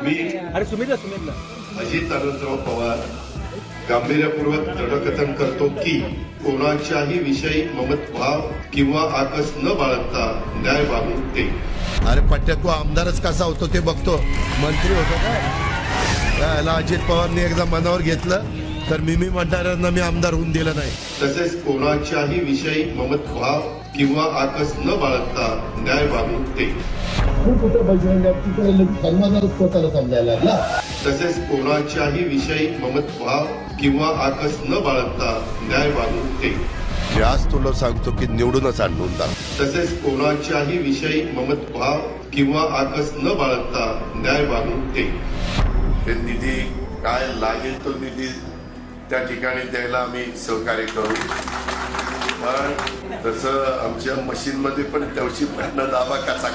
अरे सुमितला अजित आनंदराव पवार गांभीर्यपूर्वक दृढकथन करतो की कोणाच्याही विषयी ममत भाव किंवा आकस न बाळगता न्याय मागून ते. अरे पट्ट्या तू आमदारच कसा होतो ते बघतो. मंत्री होतो काय याला अजित पवारने एकदा मनावर घेतलं तर मी म्हणणाऱ्यांना मी आमदार होऊन दिलं नाही. तसेच कोणाच्याही विषयी ममत भाव किंवा आकस न बाळगता न्याय मागून ते. स्वतःला समजायला लागला. तसेच कोणाच्याही विषयी ममत भाव किंवा आकस न बाळगता न्याय मागून ते. मी आज तुला सांगतो की निवडूनच आणून दा. तसेच कोणाच्याही विषयी ममत भाव किंवा आकस न बाळगता न्याय मागून ते. हे निधी काय लागेल तो निधी त्या ठिकाणी द्यायला आम्ही सहकार्य करू. पण तसं आमच्या मशीनमध्ये पण त्यावशी दाबा कसा